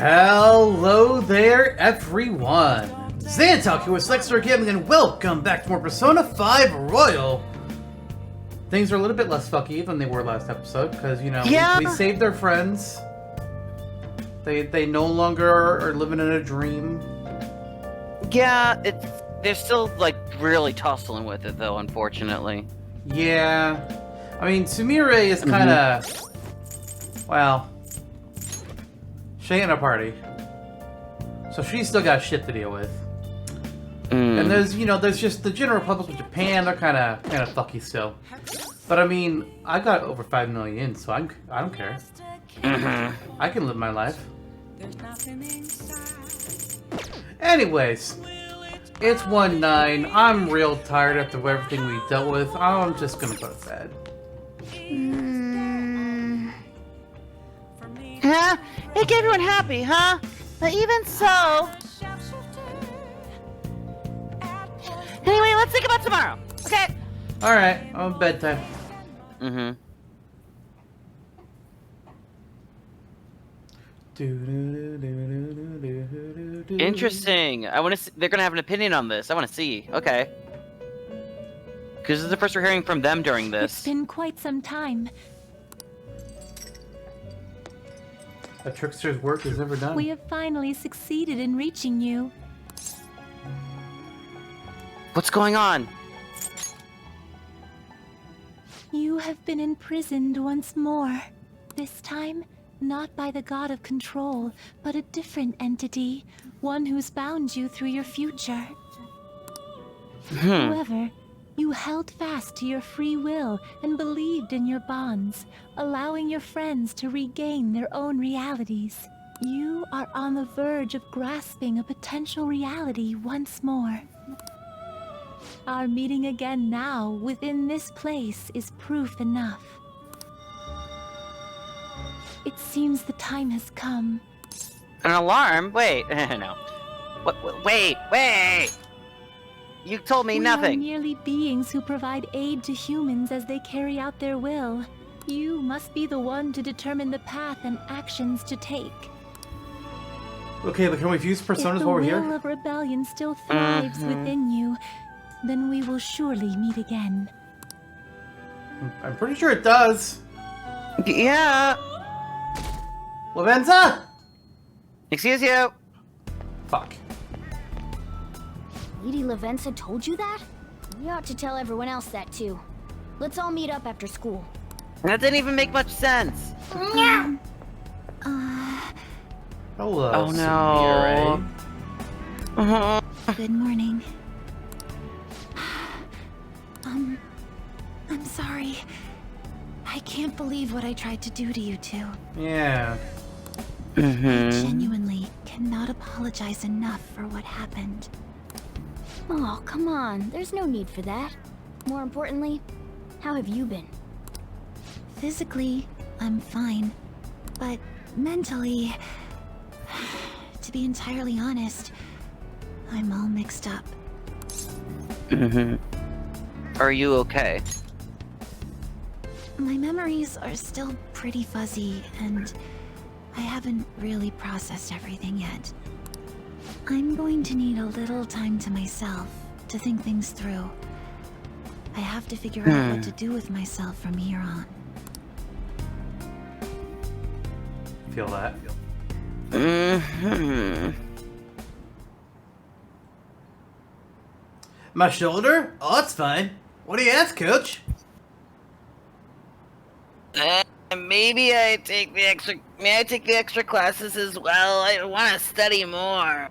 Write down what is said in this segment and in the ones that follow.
Hello there, everyone! Xantok here with Slexter Gaming, and welcome back to more Persona 5 Royal! Things are a little bit less fucky than they were last episode, because, you know, we saved our friends. They no longer are living in a dream. Yeah, they're still, like, really tussling with it, though, unfortunately. Yeah. I mean, Sumire is kinda... well... she ain't a party. So she's still got shit to deal with. And there's, you know, there's just the General Republic of Japan, they're kinda fucky still. But I mean, I got over 5 million, so I don't care. I can live my life. Anyways, it's 1-9. I'm real tired after everything we dealt with. I'm just gonna go to bed. Huh? Make everyone happy, huh? But even so... Anyway, let's think about tomorrow, okay? Alright, bedtime. Interesting. I want to. They're gonna have an opinion on this. I want to see. Okay. Because this is the first we're hearing from them during this. It's been quite some time. A trickster's work is never done. We have finally succeeded in reaching you. What's going on? You have been imprisoned once more. This time, not by the god of control, but a different entity. One who's bound you through your future. However, you held fast to your free will and believed in your bonds, allowing your friends to regain their own realities. You are on the verge of grasping a potential reality once more. Our meeting again now, within this place, is proof enough. It seems the time has come. An alarm? Wait, no. Wait! You told me nothing. We are merely beings who provide aid to humans as they carry out their will. You must be the one to determine the path and actions to take. Okay, but can we use personas while we're here? If the will of rebellion still thrives within you, then we will surely meet again. I'm pretty sure it does. Yeah. Lavenza? Excuse you. Fuck. Lady Lavenza told you that? You ought to tell everyone else that too. Let's all meet up after school. That didn't even make much sense. Hello, oh no. Good morning. I'm sorry. I can't believe what I tried to do to you two. Yeah. I genuinely cannot apologize enough for what happened. Oh, come on. There's no need for that. More importantly, how have you been? Physically, I'm fine. But mentally, to be entirely honest, I'm all mixed up. Are you okay? My memories are still pretty fuzzy, and I haven't really processed everything yet. I'm going to need a little time to myself to think things through. I have to figure out what to do with myself from here on. Feel that. My shoulder? Oh, it's fine. What do you ask, Coach? Maybe I take the extra. May I take the extra classes as well? I want to study more.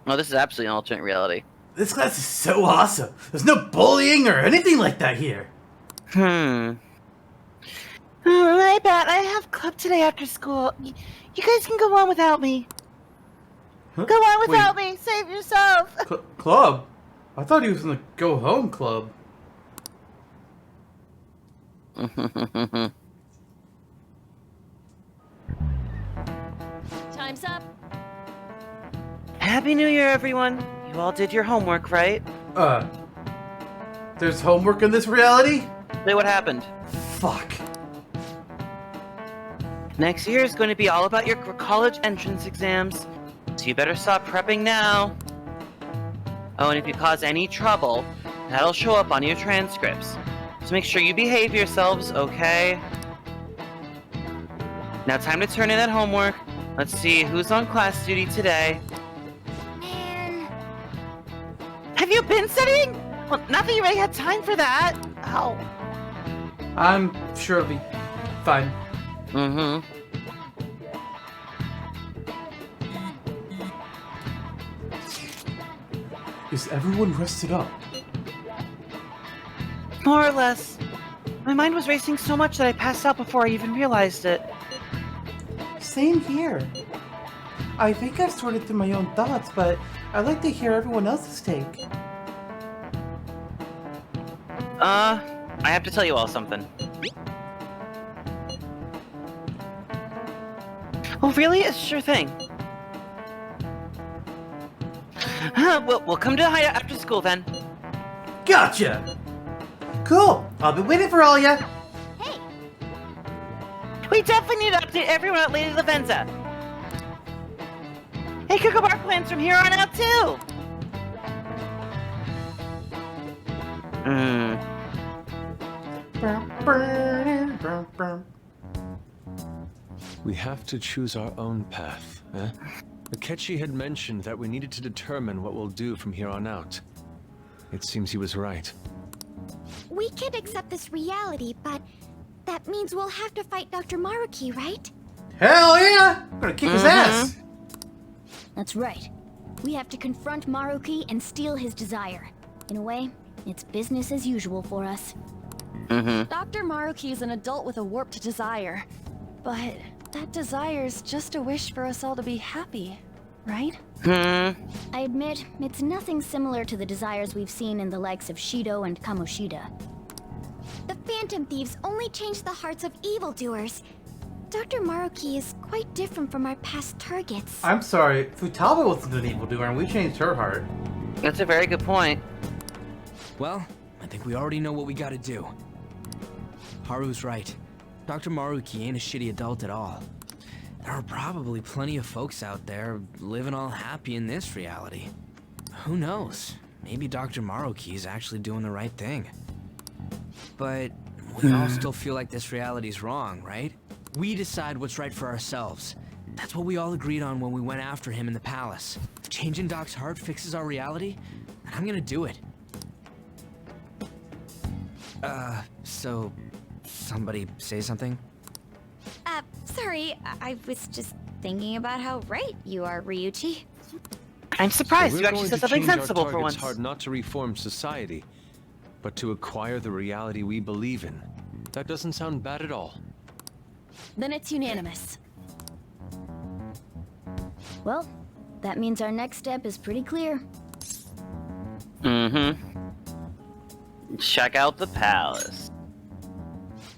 Oh, this is absolutely an alternate reality. This class is so awesome. There's no bullying or anything like that here. Oh, my bad. I have club today after school. You guys can go on without me. Huh? Go on without me. Save yourself. Club? I thought he was in the go home club. Time's up. Happy New Year, everyone. You all did your homework, right? There's homework in this reality? Wait, what happened? Fuck. Next year is going to be all about your college entrance exams, so you better stop prepping now. Oh, and if you cause any trouble, that'll show up on your transcripts. So make sure you behave yourselves, okay? Now time to turn in that homework. Let's see who's on class duty today. Man. Have you been studying? Well, not that you really had time for that. Ow. I'm sure it'll be fine. Mm-hmm. Is everyone rested up? More or less. My mind was racing so much that I passed out before I even realized it. Same here. I think I've sorted through my own thoughts, but I'd like to hear everyone else's take. I have to tell you all something. Oh, really? Sure thing. We'll come to the hideout after school then. Gotcha! Cool! I'll be waiting for all ya! Hey, We definitely need to update everyone at Lady Lavenza. Hey, cook up our plans from here on out too. We have to choose our own path, eh? Akechi had mentioned that we needed to determine what we'll do from here on out. It seems he was right. we can't accept this reality, but that means we'll have to fight Dr. Maruki, right? Hell yeah! I'm gonna kick his ass! That's right. We have to confront Maruki and steal his desire. In a way, it's business as usual for us. Dr. Maruki is an adult with a warped desire. But that desire's just a wish for us all to be happy, right? I admit, it's nothing similar to the desires we've seen in the likes of Shido and Kamoshida. The Phantom Thieves only change the hearts of evildoers. Dr. Maruki is quite different from our past targets. I'm sorry, Futaba wasn't an evildoer and we changed her heart. That's a very good point. Well, I think we already know what we gotta do. Haru's right. Dr. Maruki ain't a shitty adult at all. There are probably plenty of folks out there living all happy in this reality. Who knows? Maybe Dr. Maruki is actually doing the right thing. But we all still feel like this reality's wrong, right? We decide what's right for ourselves. That's what we all agreed on when we went after him in the palace. If changing Doc's heart fixes our reality, then I'm gonna do it. So somebody say something? Sorry, I was just thinking about how right you are, Ryuichi. I'm surprised We're you actually going said to something change our sensible for target's once. hard not to reform society, but to acquire the reality we believe in. That doesn't sound bad at all. Then it's unanimous. Well, that means our next step is pretty clear. Check out the palace.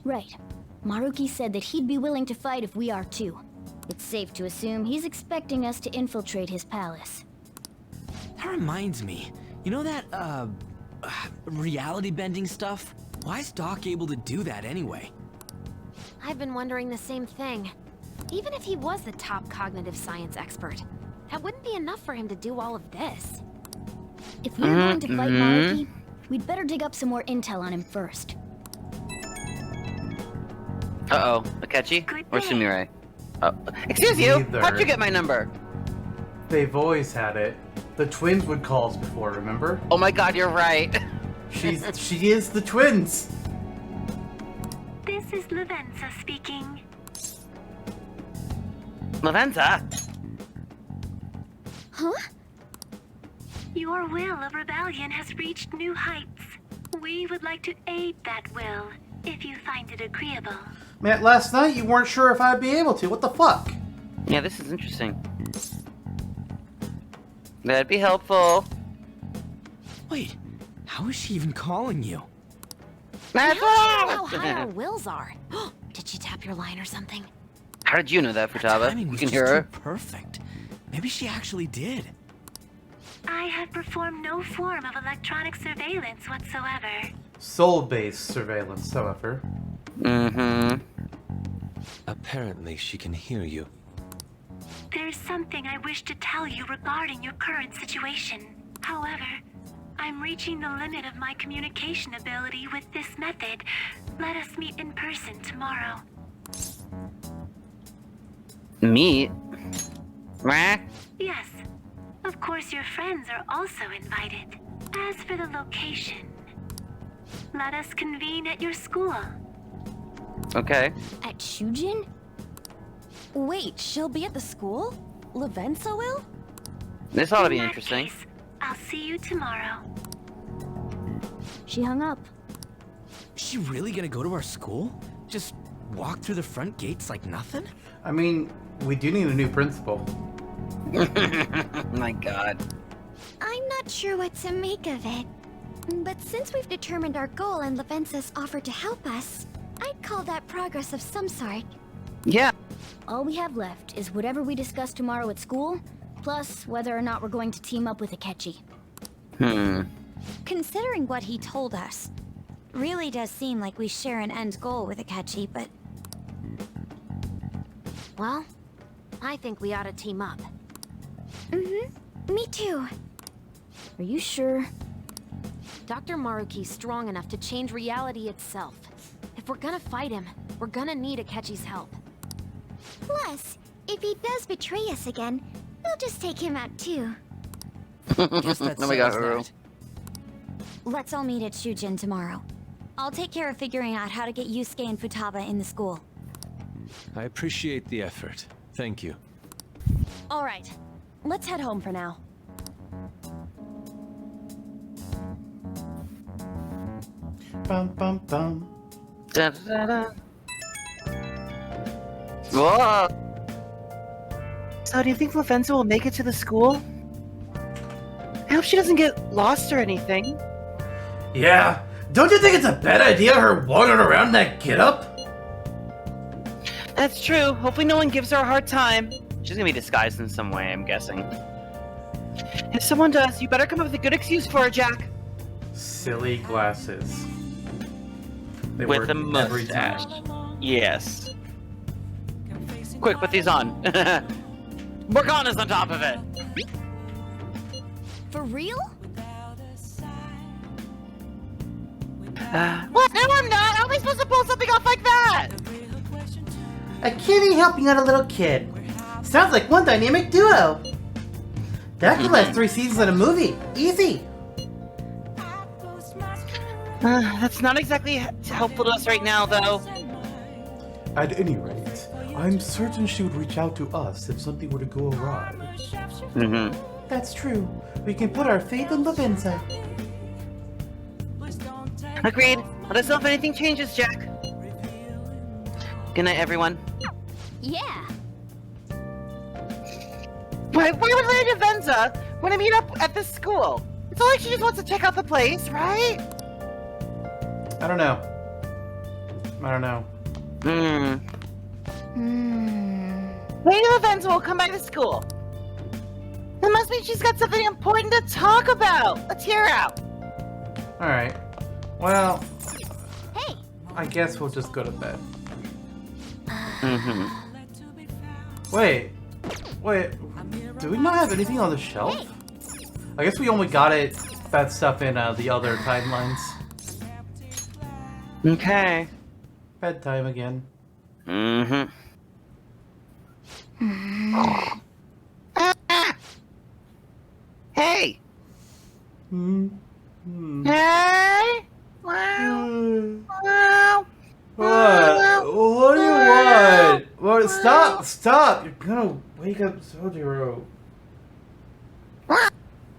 Right. Maruki said that he'd be willing to fight if we are too. It's safe to assume he's expecting us to infiltrate his palace. That reminds me. You know that, reality bending stuff? Why is Doc able to do that anyway? I've been wondering the same thing. Even if he was the top cognitive science expert, that wouldn't be enough for him to do all of this. If we're going to fight Maruki, we'd better dig up some more intel on him first. Uh-oh, Akechi or Sumire? Oh, excuse you. Neither. How'd you get my number? They've always had it. The twins would call us before, remember? Oh my God, you're right. She is the twins! This is Lavenza speaking. Lavenza. Huh? Your will of rebellion has reached new heights. We would like to aid that will, if you find it agreeable. Man, last night you weren't sure if I'd be able to. What the fuck? Yeah, this is interesting. That'd be helpful. Wait, how is she even calling you? That's How high our wills are. Did she tap your line or something? How did you know that, Futaba? Timing You was can just hear her. too perfect. Maybe she actually did. I have performed no form of electronic surveillance whatsoever. Soul-based surveillance, however. Apparently, she can hear you. There's something I wish to tell you regarding your current situation. However, I'm reaching the limit of my communication ability with this method. Let us meet in person tomorrow. Meet? Rah? Yes. Of course, your friends are also invited. As for the location, let us convene at your school. Okay. At Shujin? Wait, she'll be at the school? Lavenza will? This ought to be In that interesting. case, I'll see you tomorrow. She hung up. Is she really gonna go to our school? Just walk through the front gates like nothing? I mean, we do need a new principal. My god. I'm not sure what to make of it. But since we've determined our goal and Lavenza's offered to help us, I'd call that progress of some sort. Yeah. All we have left is whatever we discuss tomorrow at school, plus whether or not we're going to team up with Akechi. Considering what he told us, really does seem like we share an end goal with Akechi, but... Well, I think we ought to team up. Me too. Are you sure? Dr. Maruki's strong enough to change reality itself. If we're gonna fight him, we're gonna need Akechi's help. Plus, if he does betray us again, we'll just take him out too. Guess that Oh my god, settles Haru. that. Let's all meet at Shujin tomorrow. I'll take care of figuring out how to get Yusuke and Futaba in the school. I appreciate the effort. Thank you. All right, let's head home for now. Bum bum bum. Da, da, da. Whoa! So do you think Lavenza will make it to the school? I hope she doesn't get lost or anything. Yeah. Don't you think it's a bad idea her wandering around in that getup? That's true. Hopefully no one gives her a hard time. She's gonna be disguised in some way, I'm guessing. If someone does, you better come up with a good excuse for her, Jack. Silly glasses. They With work a every mustache. time. Yes. Quick, put these on. Morgana's on top of it. For real? What? No, I'm not. How am I supposed to pull something off like that? A kitty helping out a little kid. Sounds like one dynamic duo. That could last 3 seasons in a movie. Easy. That's not exactly helpful to us right now, though. At any rate, I'm certain she would reach out to us if something were to go awry. That's true. We can put our faith in Lavenza. Agreed. Let us know if anything changes, Jack. Good night, everyone. Yeah. Why would Lady Venza want to meet up at this school? It's not like she just wants to check out the place, right? I don't know. Lady Lavenza will come by the school. That must mean she's got something important to talk about. Let's hear her out. Alright. Well, Hey. I guess we'll just go to bed. Wait. Do we not have anything on the shelf? I guess we only got that stuff in the other timelines. Okay. Bedtime again. Hey! Hey! Wow! What do you want? Well, stop! You're gonna wake up Sojiro.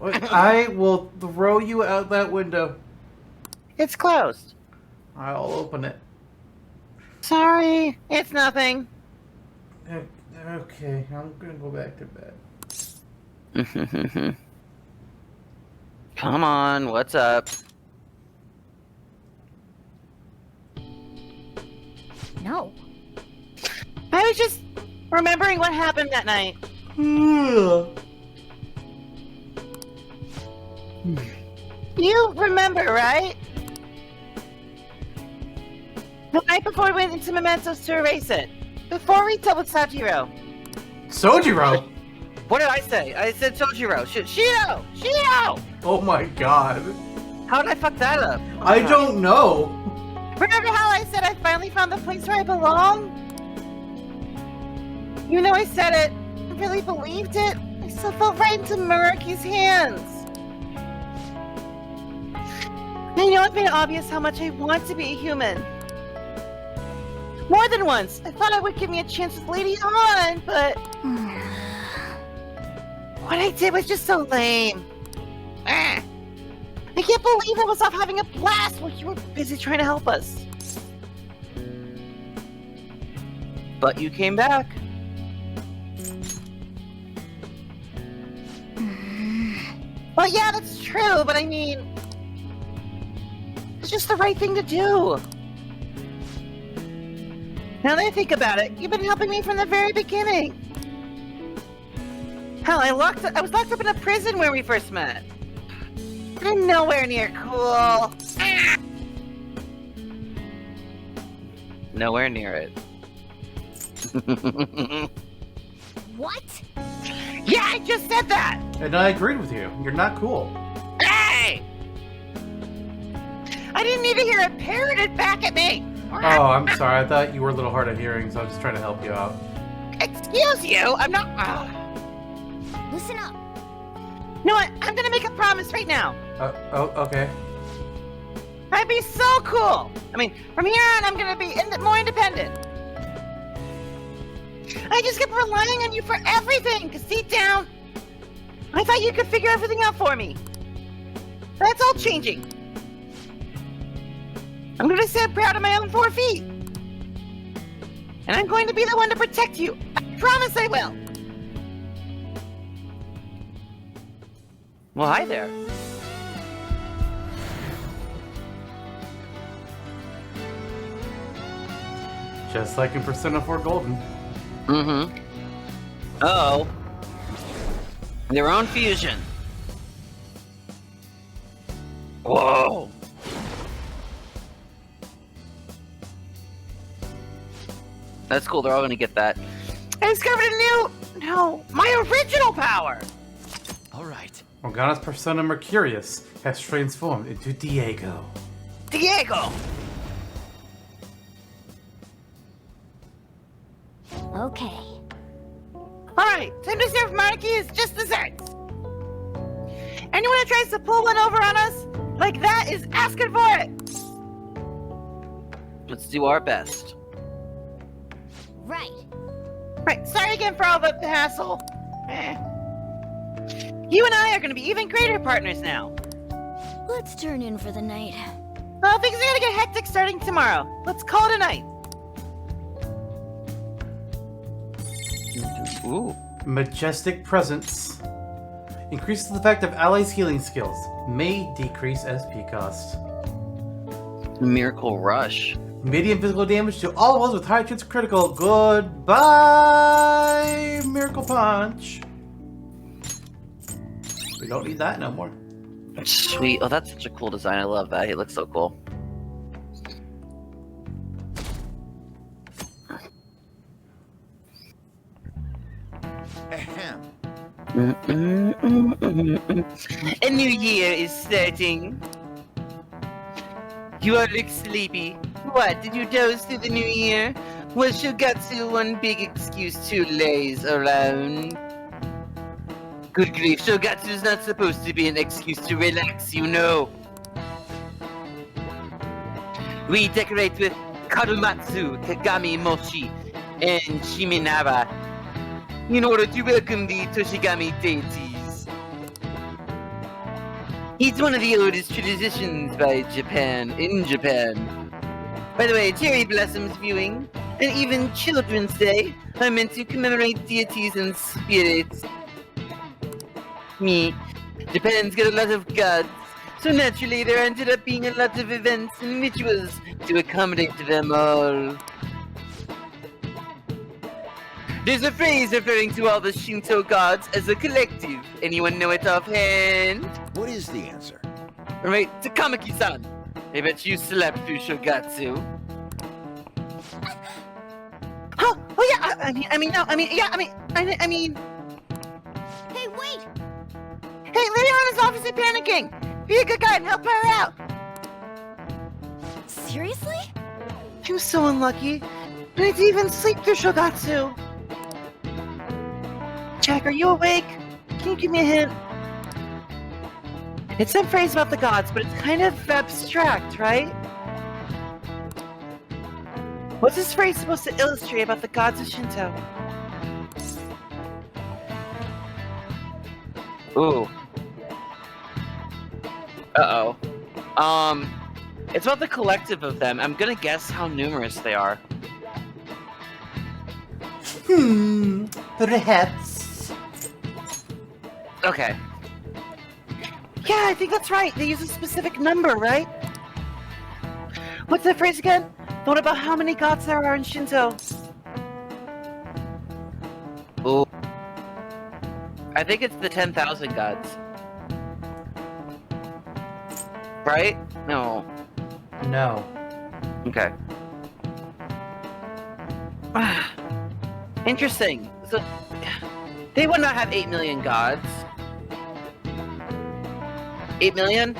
I will throw you out that window. It's closed. I'll open it. Sorry, it's nothing. Okay, I'm gonna go back to bed. Come on, what's up? No. I was just remembering what happened that night. You remember, right? The night before we went into Mementos to erase it. before we dealt with Sajiro. Sojiro! What did I say? I said Sojiro. Shido! Shido! Oh my god. How did I fuck that up? I don't know. Remember how I said I finally found the place where I belong? You know I said it. I really believed it. I still fell right into Maruki's hands. I know I've made it obvious how much I want to be a human. More than once. I thought it would give me a chance with Lady Han, but... what I did was just so lame. I can't believe I was off having a blast while you were busy trying to help us. But you came back. Well, yeah, that's true, but I mean... it's just the right thing to do. Now that I think about it, you've been helping me from the very beginning. Hell, I was locked up in a prison where we first met. I'm nowhere near cool. Nowhere near it. What? Yeah, I just said that! And I agreed with you. You're not cool. Hey! I didn't need to hear it parroted back at me! Oh, I'm sorry. I thought you were a little hard of hearing, so I was just trying to help you out. Excuse you? I'm not... Listen up. You know what? I'm gonna make a promise right now. Oh, okay. I'd be so cool! I mean, from here on, I'm gonna be more independent. I just kept relying on you for everything, because deep down, I thought you could figure everything out for me. That's all changing. I'm gonna stand proud of my own 4 feet. And I'm going to be the one to protect you. I promise I will. Well, hi there. Just like in Persona 4 Golden. Mm-hmm. Uh-oh. Their own fusion. Whoa. That's cool, they're all gonna get that. I discovered a new... no, my original power! Alright. Morgana's Persona Mercurius has transformed into Diego. Diego! Okay. Alright, time to serve Maruki as just desserts. Anyone who tries to pull one over on us, like that, is asking for it. Let's do our best. Right. Right, sorry again for all the hassle. You and I are gonna be even greater partners now. Let's turn in for the night. Well, things are gonna get hectic starting tomorrow. Let's call it a night. Ooh. Majestic Presence. Increases the effect of allies' healing skills. May decrease SP cost. Miracle Rush. Medium physical damage to all ones with high chance of critical. Goodbye, Miracle Punch. We don't need that no more. Sweet. Oh, that's such a cool design. I love that. It looks so cool. Ahem. A new year is starting. You all look sleepy. What, did you doze through the new year? Was Shogatsu one big excuse to laze around? Good grief, Shogatsu's not supposed to be an excuse to relax, you know. We decorate with Karumatsu, Kagami Mochi, and Shiminawa in order to welcome the Toshigami deities. It's one of the oldest traditions in Japan. By the way, cherry blossoms viewing, and even Children's Day are meant to commemorate deities and spirits. Japan's got a lot of gods, so naturally there ended up being a lot of events and rituals to accommodate them all. There's a phrase referring to all the Shinto gods as a collective. Anyone know it offhand? What is the answer? Right, Takamaki-san. I bet you slept through Shogatsu. Oh I mean, Hey, wait! hey, Leon is obviously panicking. Be a good guy and help her out. Seriously? I'm so unlucky. I need to even sleep through Shogatsu. Jack, are you awake? Can you give me a hint? It's some phrase about the gods, but it's kind of abstract, right? What's this phrase supposed to illustrate about the gods of Shinto? Ooh. Uh-oh. It's about the collective of them. I'm gonna guess how numerous they are. Perhaps. Okay. Yeah, I think that's right. They use a specific number, right? What's that phrase again? The one about how many gods there are in Shinto. Ooh. I think it's the 10,000 gods. Right? No. No. Okay. Interesting. So, they would not have 8 million gods. 8 million?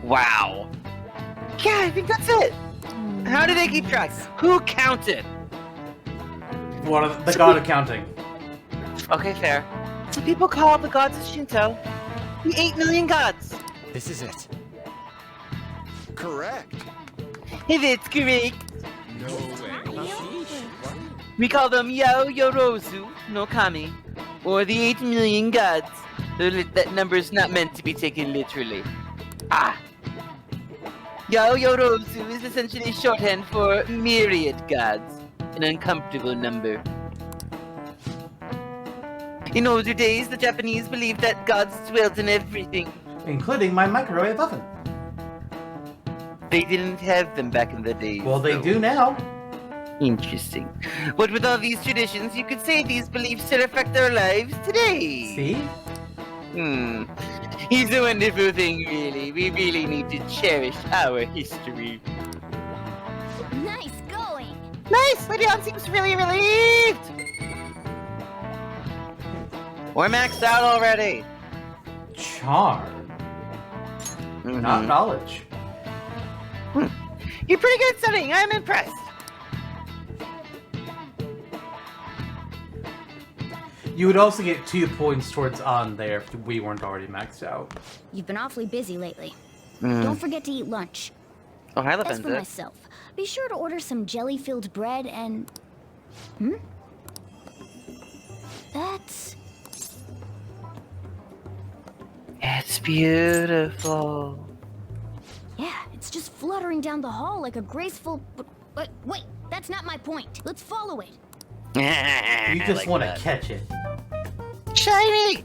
Wow. Yeah, I think that's it. How do they keep track? Who counted? One of the god of counting. Okay, fair. So people call the gods of Shinto the 8 million gods. This is it. Correct. If it's correct, No way. we call them Yao Yorozu no Kami, or the 8 million gods. That number is not meant to be taken literally. Ah! Yao Yorozu is essentially shorthand for myriad gods, an uncomfortable number. In older days, the Japanese believed that gods dwelt in everything. Including my microwave oven. They didn't have them back in the day. Well, they though. do now. Interesting. But with all these traditions, you could say these beliefs still affect our lives today. See? It's a wonderful thing, really. We really need to cherish our history. Nice going! Nice! Leon seems really relieved! We're maxed out already. Charm. Not knowledge. You're pretty good at studying. I'm impressed. You would also get 2 points towards on there if we weren't already maxed out. You've been awfully busy lately. Don't forget to eat lunch. Oh, hi, As for Lavenda. myself, be sure to order some jelly-filled bread and... That's... It's beautiful. Yeah, it's just fluttering down the hall like a graceful... But wait, that's not my point. Let's follow it. You just want to catch it. Shiny!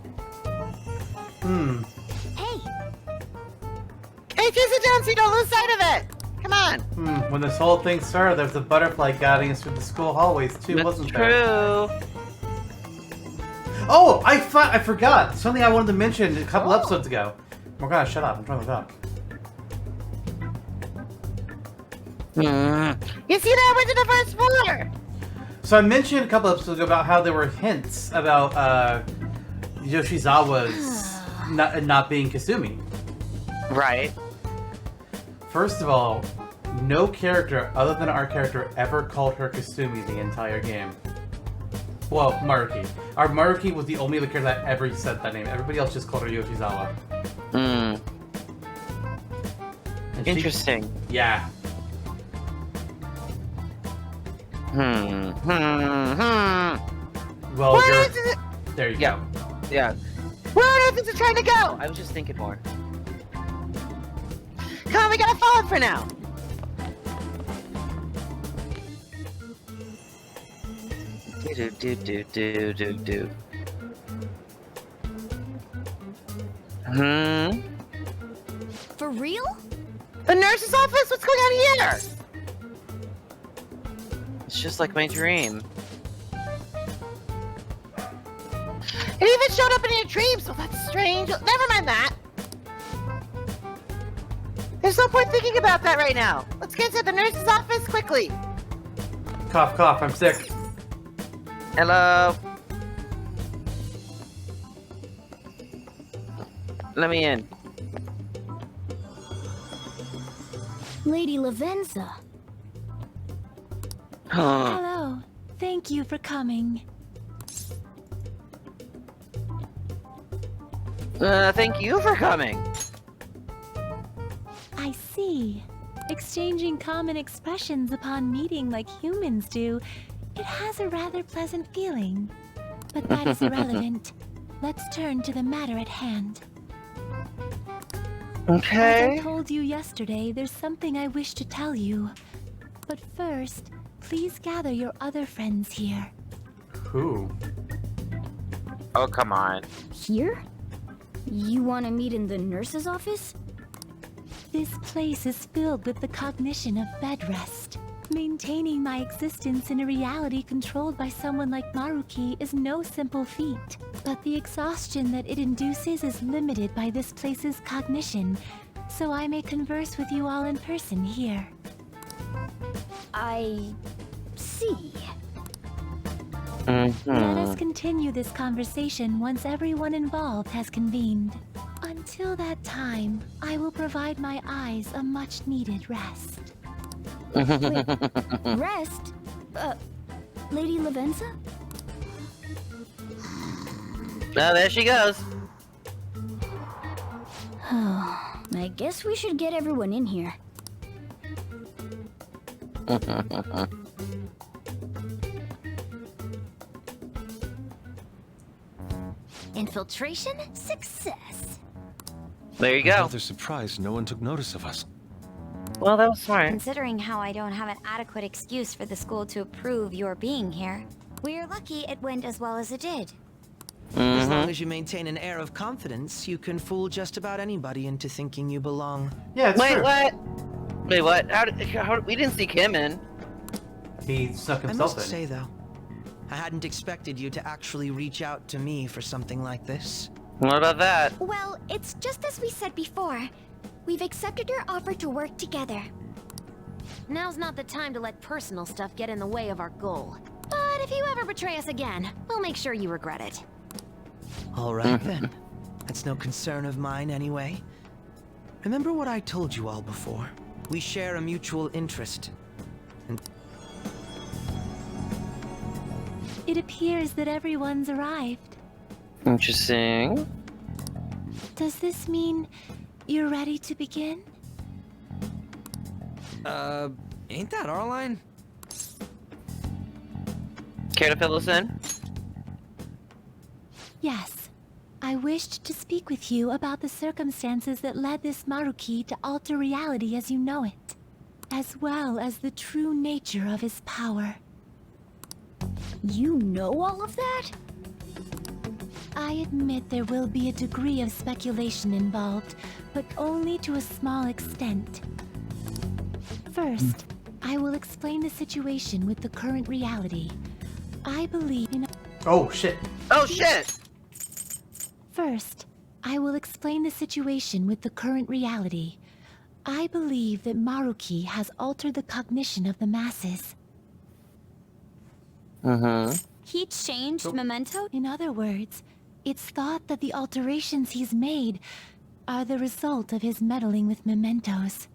Hey, Hey, just sit down so you don't lose sight of it! Come on! When this whole thing started, there was a butterfly guiding us through the school hallways too, wasn't there? True. Oh, I forgot! Something I wanted to mention a couple episodes ago. Morgana, shut up. I'm trying to talk. You see that? I went to the first floor! So I mentioned a couple episodes ago about how there were hints about Yoshizawa's not being Kasumi. Right. First of all, no character other than our character ever called her Kasumi the entire game. Well, Maruki. Our Maruki was the only other character that ever said that name. Everybody else just called her Yoshizawa. And she- Interesting. yeah. Well, Where you're... is it? There you Yeah. go. Yeah. Where on earth is it trying to go? I was just thinking more. Come on, we gotta follow it for now. Do. for real? The nurse's office? What's going on here? It's just like my dream. It even showed up in your dreams. Well, that's strange. Never mind that. There's no point thinking about that right now. Let's get to the nurse's office quickly. Cough, cough, I'm sick. Hello. Let me in. Lady Lavenza. Hello. Thank you for coming. Thank you for coming. I see. Exchanging common expressions upon meeting like humans do, it has a rather pleasant feeling. But that is irrelevant. Let's turn to the matter at hand. Okay. As I told you yesterday, there's something I wish to tell you. But first, please gather your other friends here. Who? Oh, come on. Here? You want to meet in the nurse's office? This place is filled with the cognition of bed rest. Maintaining my existence in a reality controlled by someone like Maruki is no simple feat, but the exhaustion that it induces is limited by this place's cognition, so I may converse with you all in person here. I see. Let us continue this conversation once everyone involved has convened. Until that time, I will provide my eyes a much-needed rest. Wait, rest? Lady Lavenza? Oh, there she goes. I guess we should get everyone in here. Infiltration success. There you I'm go. rather surprised no one took notice of us. Well, that was smart. Considering how I don't have an adequate excuse for the school to approve your being here, we're lucky it went as well as it did. As long as you maintain an air of confidence, you can fool just about anybody into thinking you belong. Yeah, it's Wait, true. what? Wait, what? How we didn't see Kim in. He snuck I himself must in. say, though, I hadn't expected you to actually reach out to me for something like this. What about that? Well, it's just as we said before. We've accepted your offer to work together. Now's not the time to let personal stuff get in the way of our goal. But if you ever betray us again, we'll make sure you regret it. All right, then. That's no concern of mine, anyway. Remember what I told you all before? We share a mutual interest. It appears that everyone's arrived. Interesting. Does this mean you're ready to begin? Ain't that our line? Care to fill us in? Yes. I wished to speak with you about the circumstances that led this Maruki to alter reality as you know it, as well as the true nature of his power. You know all of that? I admit there will be a degree of speculation involved, but only to a small extent. First, I will explain the situation with the current reality. I believe in... Oh, shit. Oh, shit! First, I will explain the situation with the current reality. I believe that Maruki has altered the cognition of the masses. He changed Memento? In other words, it's thought that the alterations he's made are the result of his meddling with mementos.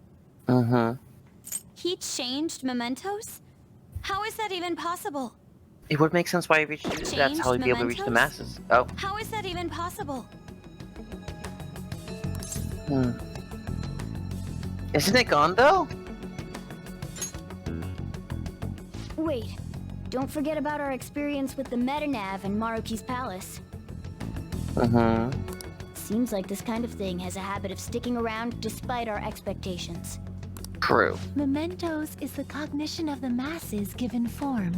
He changed Mementos? How is that even possible? It would make sense why he reached. That's how he'd be able to reach the mementos? masses. Oh. How is that even possible? Isn't it gone though? Wait, don't forget about our experience with the Metanav and Maruki's palace. Seems like this kind of thing has a habit of sticking around despite our expectations. True. Mementos is the cognition of the masses given form.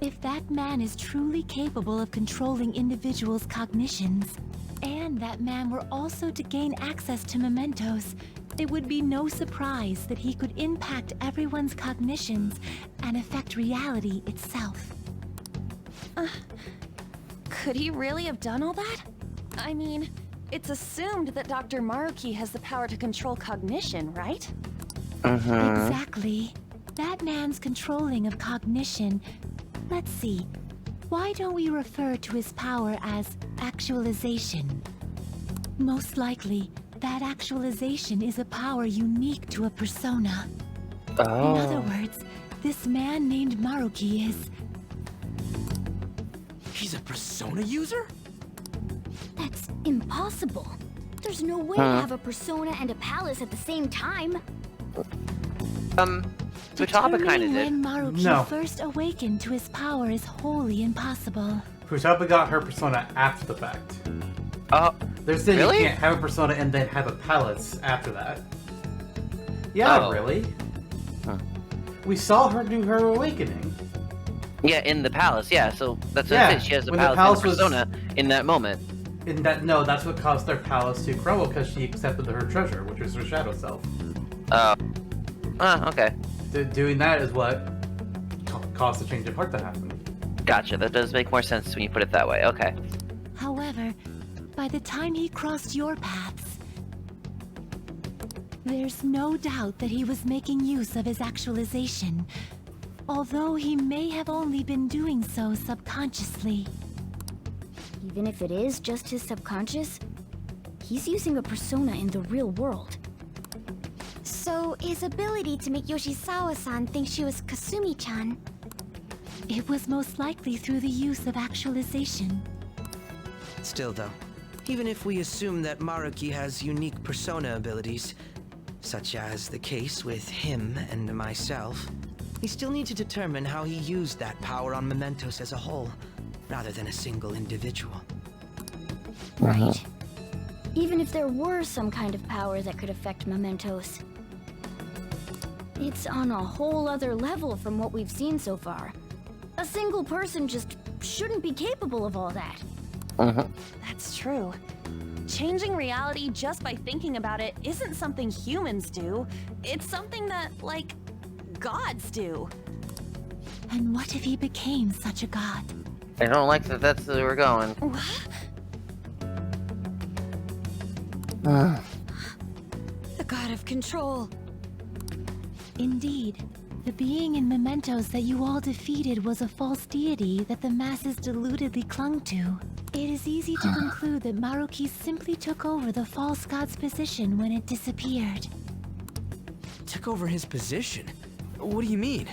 If that man is truly capable of controlling individuals' cognitions, and that man were also to gain access to mementos, it would be no surprise that he could impact everyone's cognitions and affect reality itself. Could he really have done all that? I mean, it's assumed that Dr. Maruki has the power to control cognition, right? Exactly. That man's controlling of cognition. Let's see. Why don't we refer to his power as actualization? Most likely, that actualization is a power unique to a persona. Oh. In other words, this man named Maruki is... He's a persona user? That's impossible. There's no way to have a persona and a palace at the same time. Futaba kind of Determining did. when Maruki No. first awakened to his power is wholly impossible. Futaba got her persona after the fact. Oh, There's saying Really? you can't have a persona and then have a palace after that. Yeah, Oh. really. Huh. We saw her do her awakening. yeah, in the palace. Yeah, so that's what Yeah, I said. She has a when the palace, palace and a was- persona in that moment. In that, no, that's what caused their palace to crumble because she accepted her treasure, which was her shadow self. Oh. Okay. Doing that is what caused the change of heart to happen. Gotcha. That does make more sense when you put it that way. Okay. However, by the time he crossed your paths, there's no doubt that he was making use of his actualization, although he may have only been doing so subconsciously. Even if it is just his subconscious, he's using a persona in the real world. So, his ability to make Yoshizawa-san think she was Kasumi-chan. It was most likely through the use of actualization. Still though, even if we assume that Maruki has unique persona abilities, such as the case with him and myself, we still need to determine how he used that power on Mementos as a whole, rather than a single individual. Right. Even if there were some kind of power that could affect Mementos, it's on a whole other level from what we've seen so far. A single person just shouldn't be capable of all that. That's true. Changing reality just by thinking about it isn't something humans do. It's something that, like, gods do. And what if he became such a god? I don't like that that's where we're going. The god of control. Indeed, the being in Mementos that you all defeated was a false deity that the masses deludedly clung to. It is easy to conclude that Maruki simply took over the false god's position when it disappeared. Took over his position? What do you mean?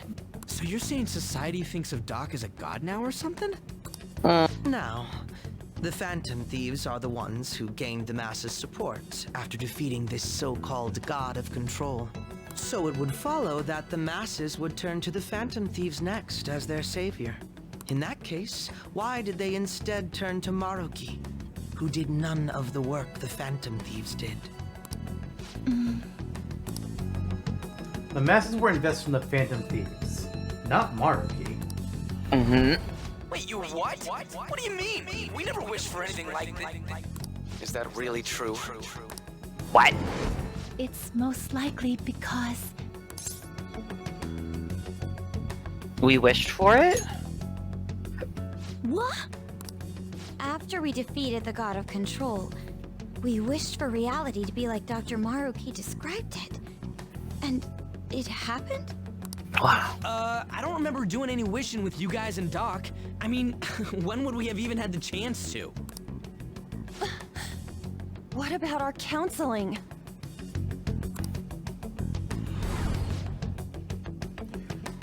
So you're saying society thinks of Doc as a god now or something? Now, the Phantom Thieves are the ones who gained the masses' support after defeating this so-called god of control. So it would follow that the masses would turn to the Phantom Thieves next as their savior. In that case, why did they instead turn to Maruki, who did none of the work the Phantom Thieves did? The masses were invested in the Phantom Thieves, not Maruki. Wait, you what? What do you mean? We never wished for anything like that. Is that really true? What? It's most likely because We wished for it? What? After we defeated the god of control, we wished for reality to be like Dr. Maruki described it. And it happened? Wow. I don't remember doing any wishing with you guys and Doc. I mean, when would we have even had the chance to? What about our counseling?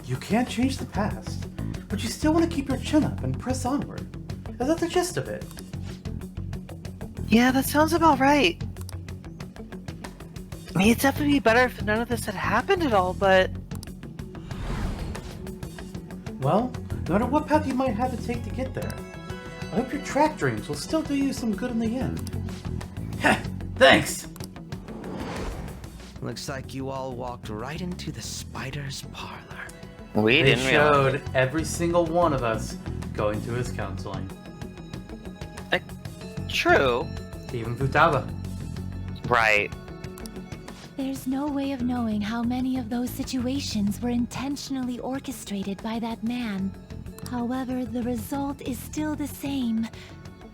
You can't change the past, but you still want to keep your chin up and press onward. Is that the gist of it? Yeah, that sounds about right. I mean, it'd definitely be better if none of this had happened at all, but... Well, no matter what path you might have to take to get there, I hope your track dreams will still do you some good in the end. Heh, thanks! Looks like you all walked right into the spider's parlor. We They didn't realize. showed every single one of us going to his counseling. True. Even Futaba. Right. there's no way of knowing how many of those situations were intentionally orchestrated by that man. However, the result is still the same.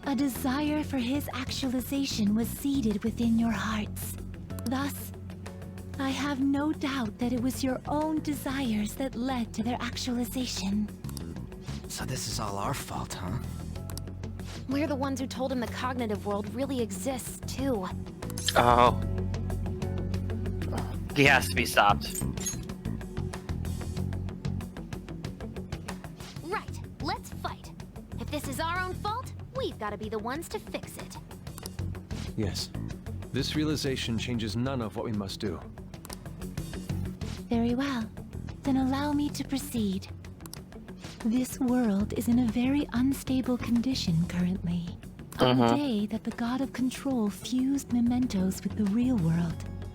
A desire for his actualization was seeded within your hearts. Thus, I have no doubt that it was your own desires that led to their actualization. So this is all our fault, huh? We're the ones who told him the cognitive world really exists, too. Oh. He has to be stopped. Right, let's fight. If this is our own fault, we've got to be the ones to fix it. Yes. This realization changes none of what we must do. Very well. Then allow me to proceed. This world is in a very unstable condition currently. On the day that the God of Control fused mementos with the real world,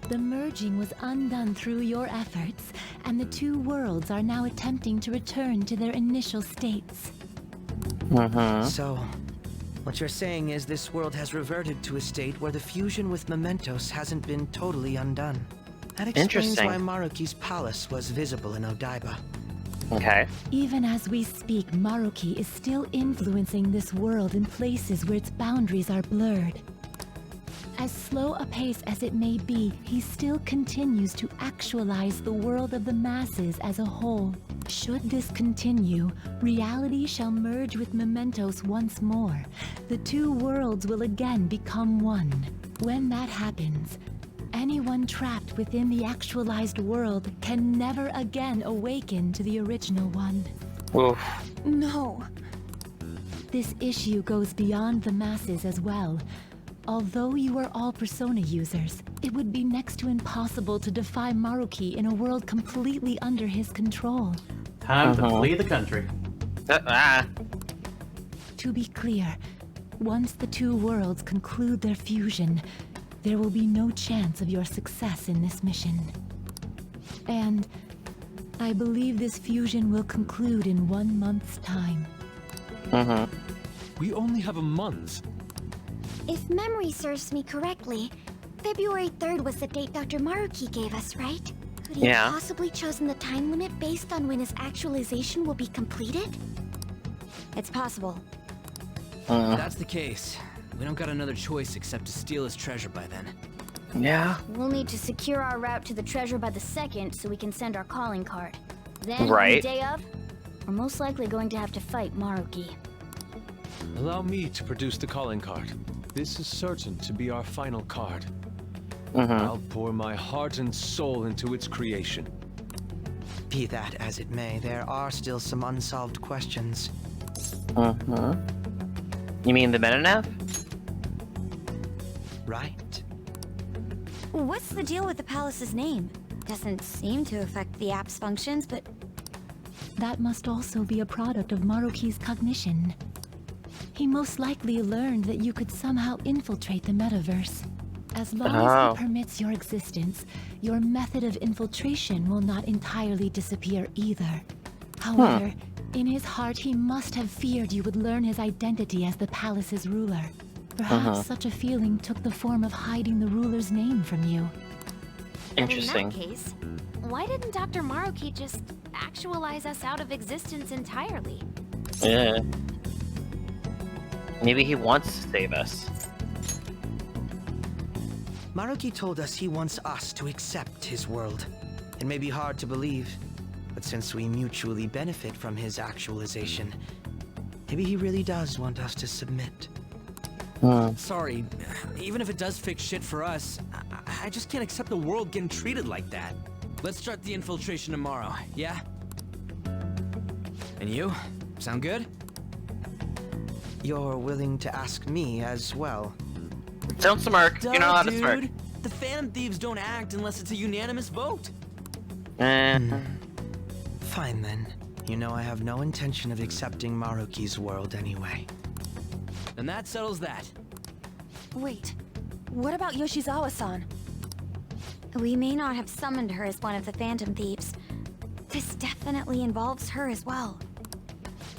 the merging was undone through your efforts, and the two worlds are now attempting to return to their initial states. So, what you're saying is this world has reverted to a state where the fusion with mementos hasn't been totally undone. That explains why Maruki's palace was visible in Odaiba. Okay. Even as we speak, Maruki is still influencing this world in places where its boundaries are blurred. As slow a pace as it may be, he still continues to actualize the world of the masses as a whole. Should this continue, reality shall merge with mementos once more. The two worlds will again become one. When that happens, anyone trapped within the actualized world can never again awaken to the original one. Oof. No. This issue goes beyond the masses as well. Although you are all Persona users, it would be next to impossible to defy Maruki in a world completely under his control. Time to flee the country. To be clear, once the two worlds conclude their fusion, there will be no chance of your success in this mission. And I believe this fusion will conclude in 1 month's time. We only have a month. If memory serves me correctly, February 3rd was the date Dr. Maruki gave us, right? Could he have possibly chosen the time limit based on when his actualization will be completed? It's possible. That's the case. We don't got another choice except to steal his treasure by then. Yeah. We'll need to secure our route to the treasure by the 2nd so we can send our calling card. Then, on Right. the day of, we're most likely going to have to fight Maruki. Allow me to produce the calling card. This is certain to be our final card. I'll pour my heart and soul into its creation. Be that as it may, there are still some unsolved questions. You mean the meta-nav? Right. What's the deal with the palace's name? Doesn't seem to affect the app's functions, but... That must also be a product of Maruki's cognition. He most likely learned that you could somehow infiltrate the metaverse. As long as he permits your existence, your method of infiltration will not entirely disappear either. However, in his heart he must have feared you would learn his identity as the palace's ruler. Perhaps such a feeling took the form of hiding the ruler's name from you. Interesting. In that case, why didn't Dr. Maruki just actualize us out of existence entirely? Yeah. Maybe he wants to save us. Maruki told us he wants us to accept his world. It may be hard to believe, but since we mutually benefit from his actualization, maybe he really does want us to submit. Sorry, even if it does fix shit for us, I just can't accept the world getting treated like that. Let's start the infiltration tomorrow, yeah? And you? Sound good? You're willing to ask me as well. Don't smirk. You're not allowed to smirk. The Phantom Thieves don't act unless it's a unanimous vote. Fine then. You know I have no intention of accepting Maruki's world anyway. Then that settles that. Wait, what about Yoshizawa-san? We may not have summoned her as one of the Phantom Thieves. This definitely involves her as well.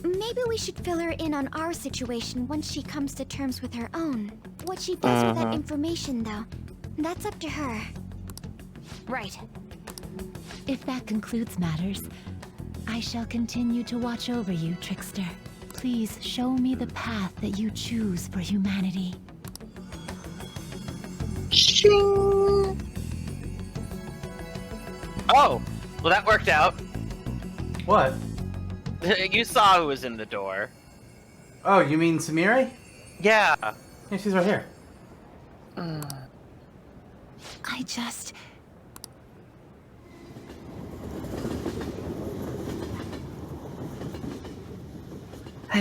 Maybe we should fill her in on our situation once she comes to terms with her own. What she does with that information, though, that's up to her. Right. If that concludes matters, I shall continue to watch over you, Trickster. Please show me the path that you choose for humanity. Shing. Oh, well that worked out. What? You saw who was in the door. Oh, you mean Samire? Yeah. Yeah, she's right here. I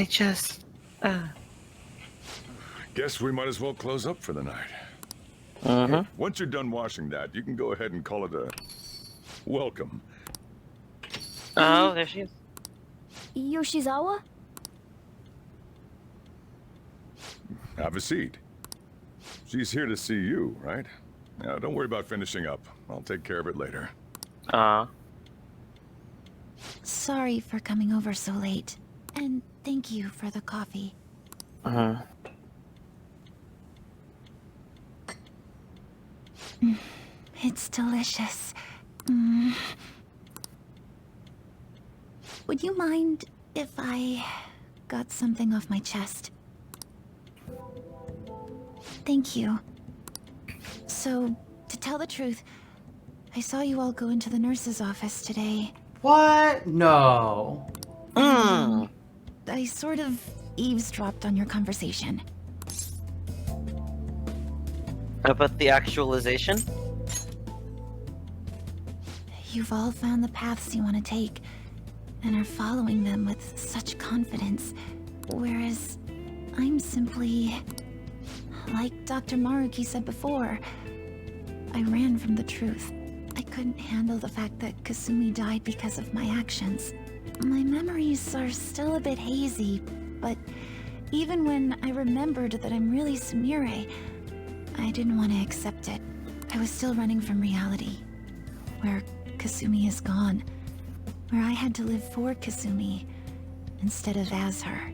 just... Guess we might as well close up for the night. Once you're done washing that, you can go ahead and call it a welcome. Oh, there she is. Yoshizawa? Have a seat. She's here to see you, right? Now, don't worry about finishing up. I'll take care of it later. Sorry for coming over so late. And thank you for the coffee. It's delicious. Would you mind if I got something off my chest? Thank you. So, to tell the truth, I saw you all go into the nurse's office today. What? No. I sort of eavesdropped on your conversation. About the actualization? You've all found the paths you want to take, and are following them with such confidence, whereas I'm simply... Like Dr. Maruki said before, I ran from the truth. I couldn't handle the fact that Kasumi died because of my actions. My memories are still a bit hazy, but even when I remembered that I'm really Sumire, I didn't want to accept it. I was still running from reality, where Kasumi is gone, where I had to live for Kasumi instead of as her.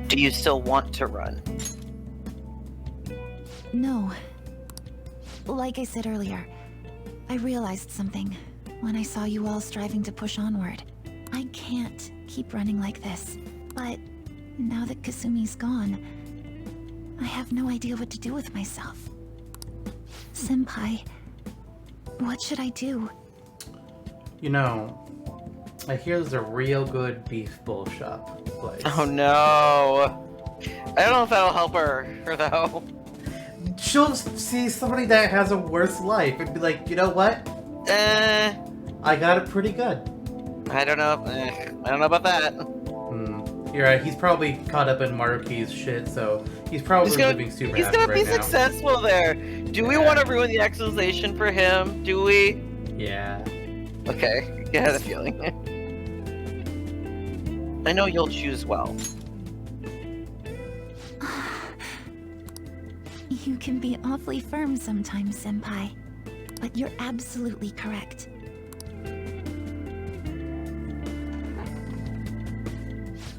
Do you still want to run? No. Like I said earlier, I realized something when I saw you all striving to push onward. I can't keep running like this, but now that Kasumi's gone, I have no idea what to do with myself. Senpai, what should I do? You know, I hear there's a real good beef bowl shop place. Oh no! I don't know if that'll help her though. She'll see somebody that has a worse life and be like, you know what? I got it pretty good. I don't know. I don't know about that. You're right. He's probably caught up in Maruki's shit, so he's probably living super happy right now. He's gonna be successful there. Do we want to ruin the actualization for him? Do we? Yeah. Okay. I had a feeling. I know you'll choose well. You can be awfully firm sometimes, Senpai, but you're absolutely correct.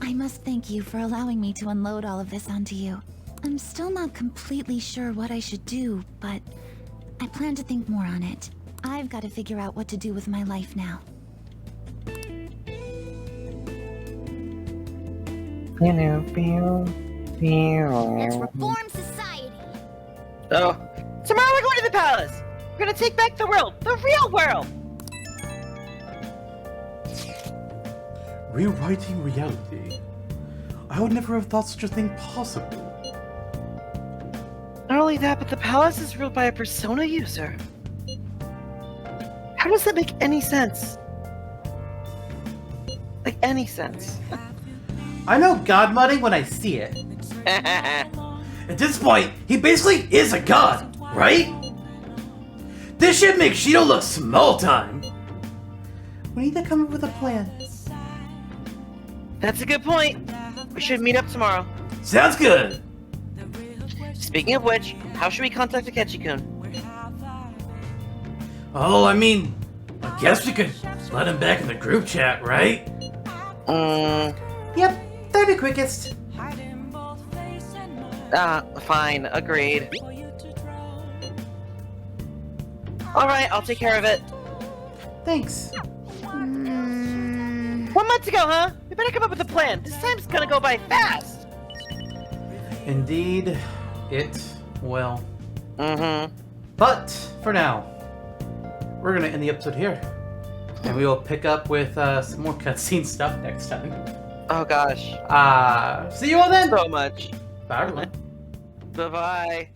I must thank you for allowing me to unload all of this onto you. I'm still not completely sure what I should do, but I plan to think more on it. I've got to figure out what to do with my life now. Let's reform society. Oh. Tomorrow we're going to the palace! We're gonna take back the world! The real world! Rewriting reality. I would never have thought such a thing possible. Not only that, but the palace is ruled by a persona user. How does that make any sense? Like, any sense? I know god mudding when I see it. At this point, he basically is a god, right? This should make Shido look small time. We need to come up with a plan. That's a good point. We should meet up tomorrow. Sounds good. Speaking of which, how should we contact Akechi-kun? Oh, I mean, I guess we could let him back in the group chat, right? Yep, that'd be quickest. Fine, agreed. Alright, I'll take care of it. Thanks. 1 month to go, huh? We better come up with a plan. This time's gonna go by fast. Indeed, it will. But for now, we're gonna end the episode here, and we will pick up with some more cutscene stuff next time. Oh gosh. See you all then. So much. Bye everyone. Bye bye.